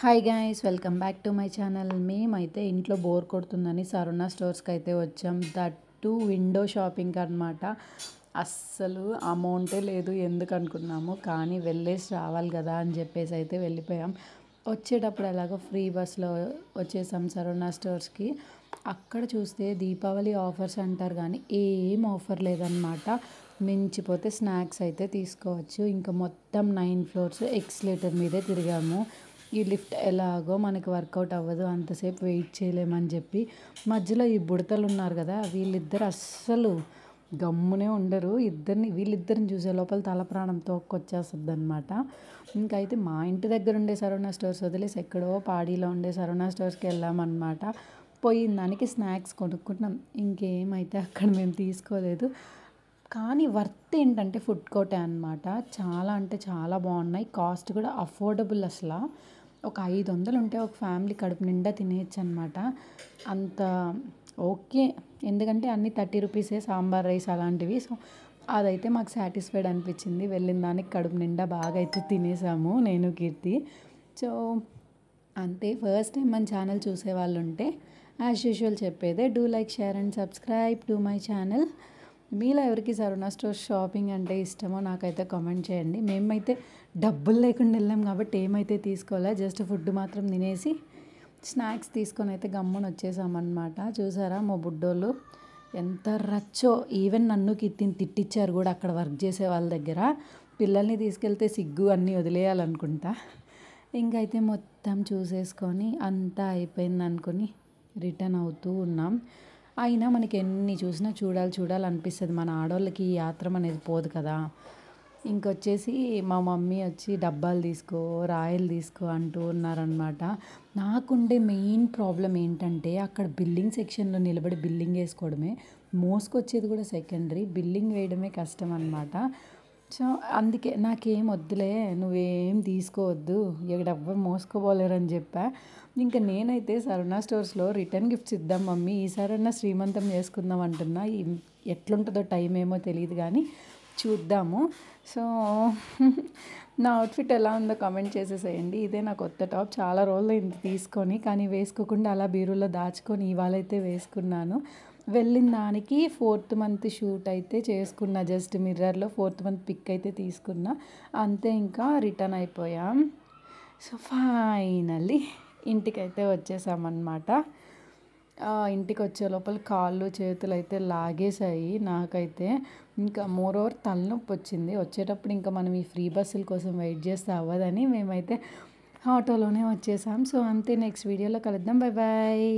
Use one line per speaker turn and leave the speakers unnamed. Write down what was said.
Hi guys, welcome back to my channel. మేమైతే ఇంట్లో bore కొడుతుందని సరుణ స్టోర్స్కి అయితే వచ్చాం. దట్ టు విండో షాపింగ్ అనమాట. అస్సలు అమౌంటే లేదు ఎందుకు అనుకున్నాము, కానీ వెళ్ళేసి రావాలి కదా అని చెప్పేసి అయితే వెళ్ళిపోయాం. వచ్చేటప్పుడు ఎలాగో ఫ్రీ బస్లో వచ్చేసాం సరుణ స్టోర్స్కి. అక్కడ చూస్తే దీపావళి ఆఫర్స్ అంటారు కానీ ఏం ఆఫర్ లేదనమాట. మించిపోతే స్నాక్స్ అయితే తీసుకోవచ్చు. ఇంకా మొత్తం 9 ఫ్లోర్స్ ఎక్స్లేటర్ మీదే తిరిగాము. ఈ లిఫ్ట్ ఎలాగో మనకి వర్కౌట్ అవ్వదు, అంతసేపు వెయిట్ చేయలేమని చెప్పి మధ్యలో ఈ బుడతలు ఉన్నారు కదా, వీళ్ళిద్దరు అస్సలు గమ్మునే ఉండరు. వీళ్ళిద్దరిని చూసే లోపల తల ప్రాణం తోక్కొచ్చేస్తుంది అనమాట. ఇంకైతే మా ఇంటి దగ్గర ఉండే సరుణ స్టోర్స్ వదిలేసి ఎక్కడో పాడీలో ఉండే సరుణ స్టోర్స్కి వెళ్ళామన్నమాట. పోయిన దానికి స్నాక్స్ కొనుక్కుంటున్నాం. ఇంకేమైతే అక్కడ మేము తీసుకోలేదు. కానీ వర్త్ ఏంటంటే ఫుడ్ కోర్టే అనమాట. చాలా అంటే చాలా బాగున్నాయి. కాస్ట్ కూడా అఫోర్డబుల్. అసలు ఒక 500 ఉంటే ఒక ఫ్యామిలీ కడుపు నిండా తినేయచ్చు అనమాట. అంత ఓకే, ఎందుకంటే అన్ని 30 రూపీసే, సాంబార్ రైస్ అలాంటివి. సో అదైతే మాకు సాటిస్ఫైడ్ అనిపించింది. వెళ్ళిన దానికి కడుపు నిండా బాగా అయితే తినేసాము నేను, కీర్తి. సో అంతే. ఫస్ట్ టైం మన ఛానల్ చూసే వాళ్ళు ఉంటే యాజ్ యూజువల్ చెప్పేదే, do like, share and subscribe to my channel. మీలో ఎవరికి సరుణ స్టోర్ షాపింగ్ అంటే ఇష్టమో నాకైతే కామెంట్ చేయండి. మేమైతే డబ్బులు లేకుండా వెళ్ళాం కాబట్టి ఏమైతే తీసుకోవాలా, జస్ట్ ఫుడ్ మాత్రం తినేసి స్నాక్స్ తీసుకొని అయితే గమ్మున వచ్చేసామన్నమాట. చూసారా మా బుడ్డోళ్ళు ఎంత రచ్చో. ఈవెన్ నన్ను కీర్తిని తిట్టించారు కూడా అక్కడ వర్క్ చేసే వాళ్ళ దగ్గర. పిల్లల్ని తీసుకెళ్తే సిగ్గు అన్నీ వదిలేయాలనుకుంటా. ఇంకైతే మొత్తం చూసేసుకొని అంతా అయిపోయింది అనుకొని రిటర్న్ అవుతూ ఉన్నాం. అయినా మనకి ఎన్ని చూసినా చూడాలనిపిస్తుంది. మన ఆడవాళ్ళకి ఈ ఆత్రం అనేది పోదు కదా. ఇంకొచ్చేసి మా మమ్మీ వచ్చి డబ్బాలు తీసుకో, రాయలు తీసుకో అంటూ ఉన్నారనమాట. నాకుండే మెయిన్ ప్రాబ్లం ఏంటంటే అక్కడ బిల్లింగ్ సెక్షన్లో నిలబడి బిల్లింగ్ వేసుకోవడమే, మోసుకొచ్చేది కూడా సెకండరీ, బిల్లింగ్ వేయడమే కష్టం అనమాట. సో అందుకే నాకేం వద్దులే, నువ్వేం తీసుకోవద్దు, ఎక్కడెవ్వరు మోసుకోపోలేరని చెప్పా. ఇంకా నేనైతే సరుణ స్టోర్స్లో రిటర్న్ గిఫ్ట్స్ ఇద్దాం మమ్మీ, ఈసారన్నా శ్రీమంతం చేసుకుందాం అంటున్నా. ఎట్లుంటుందో టైం ఏమో తెలియదు కానీ చూద్దాము. సో నా అవుట్ఫిట్ ఎలా ఉందో కామెంట్ చేసేసేయండి. ఇదే నా కొత్త టాప్. చాలా రోజులు అయింది తీసుకొని, కానీ వేసుకోకుండా అలా బీరులో దాచుకొని ఇవాళైతే వేసుకున్నాను. వెళ్ళిన దానికి 4th మంత్ షూట్ అయితే చేసుకున్నా. జస్ట్ మిర్రర్లో 4th మంత్ పిక్ అయితే తీసుకున్నా. అంతే, ఇంకా రిటర్న్ అయిపోయాం. సో ఫైనల్లీ ఇంటికైతే వచ్చేసామన్నమాట. ఇంటికి వచ్చే లోపల కాళ్ళు చేతులు అయితే లాగేశాయి నాకైతే. ఇంకా మోరోవర్ తలనొప్పి వచ్చింది. వచ్చేటప్పుడు ఇంకా మనం ఈ ఫ్రీ బస్సుల కోసం వెయిట్ చేస్తే అవ్వదని మేమైతే ఆటోలోనే వచ్చేసాం. సో అంతే, నెక్స్ట్ వీడియోలో కలుద్దాం. Bye bye.